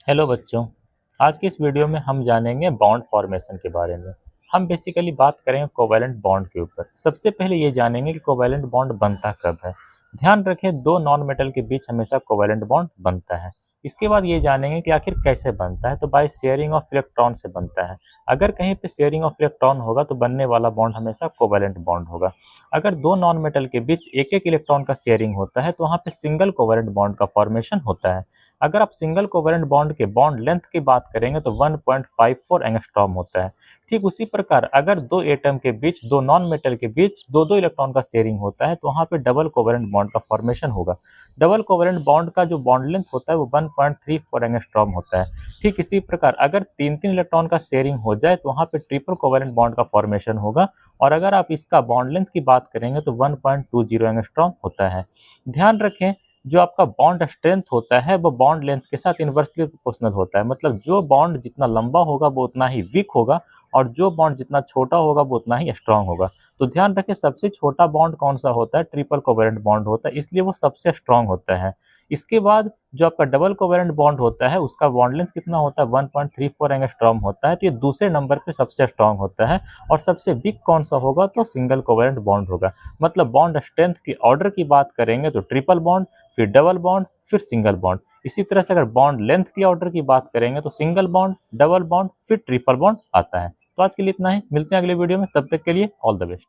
Hello बच्चों। आज की इस वीडियो में हम जानेंगे बॉन्ड फॉर्मेशन के बारे में। हम बेसिकली बात करेंगे कोवैलेंट बॉन्ड के ऊपर। सबसे पहले ये जानेंगे कि कोवैलेंट बॉन्ड बनता कब है। ध्यान रखें, दो नॉन मेटल के बीच हमेशा कोवैलेंट बॉन्ड बनता है। इसके बाद ये जानेंगे कि आखिर कैसे बनता है, तो बाय शेयरिंग ऑफ इलेक्ट्रॉन से बनता है। अगर कहीं पे शेयरिंग ऑफ इलेक्ट्रॉन होगा तो बनने वाला बॉन्ड हमेशा कोवैलेंट बॉन्ड होगा। अगर दो नॉन मेटल के बीच एक एक इलेक्ट्रॉन का शेयरिंग होता है तो वहाँ पे सिंगल कोवैलेंट बॉन्ड का फॉर्मेशन होता है। अगर आप सिंगल कोवैलेंट बॉन्ड के बॉन्ड लेंथ की बात करेंगे तो 1.54 एंगस्ट्रॉम होता है। ठीक उसी प्रकार अगर दो एटम के बीच, दो नॉन मेटल के बीच दो दो इलेक्ट्रॉन का शेयरिंग होता है तो वहाँ पे डबल कोवैलेंट बॉन्ड का फॉर्मेशन होगा। डबल कोवैलेंट बॉन्ड का जो बॉन्ड लेंथ होता है वो 1.34 एंगस्ट्रॉम होता है। ठीक इसी प्रकार अगर तीन तीन इलेक्ट्रॉन का शेयरिंग हो जाए तो वहाँ पे ट्रिपल कोवैलेंट बॉन्ड का फॉर्मेशन होगा। और अगर आप इसका बॉन्ड लेंथ की बात करेंगे तो 1.20 एंगस्ट्रॉम होता है। ध्यान रखें, जो आपका बॉन्ड स्ट्रेंथ होता है वो बॉन्ड लेंथ के साथ इन्वर्सली प्रोपोर्शनल होता है। मतलब जो बॉन्ड जितना लंबा होगा वो उतना ही वीक होगा और जो बॉन्ड जितना छोटा होगा वो उतना ही स्ट्रांग होगा। तो ध्यान रखें, सबसे छोटा बॉन्ड कौन सा होता है? ट्रिपल कोवैलेंट बॉन्ड होता है, इसलिए वो सबसे स्ट्रांग होता है। इसके बाद जो आपका डबल कोवैलेंट बॉन्ड होता है उसका बॉन्ड लेंथ कितना होता है? 1.34 एंगस्ट्रॉम होता है। तो ये दूसरे नंबर पे सबसे स्ट्रांग होता है। और सबसे वीक कौन सा होगा? तो सिंगल कोवैलेंट बॉन्ड होगा। मतलब बॉन्ड स्ट्रेंथ की ऑर्डर की बात करेंगे तो ट्रिपल बॉन्ड, फिर डबल बॉन्ड, फिर सिंगल बॉन्ड। इसी तरह से अगर बॉन्ड लेंथ की ऑर्डर की बात करेंगे तो सिंगल बॉन्ड, डबल बॉन्ड, फिर ट्रिपल बॉन्ड आता है। तो आज के लिए इतना ही, मिलते हैं अगले वीडियो में, तब तक के लिए ऑल द बेस्ट।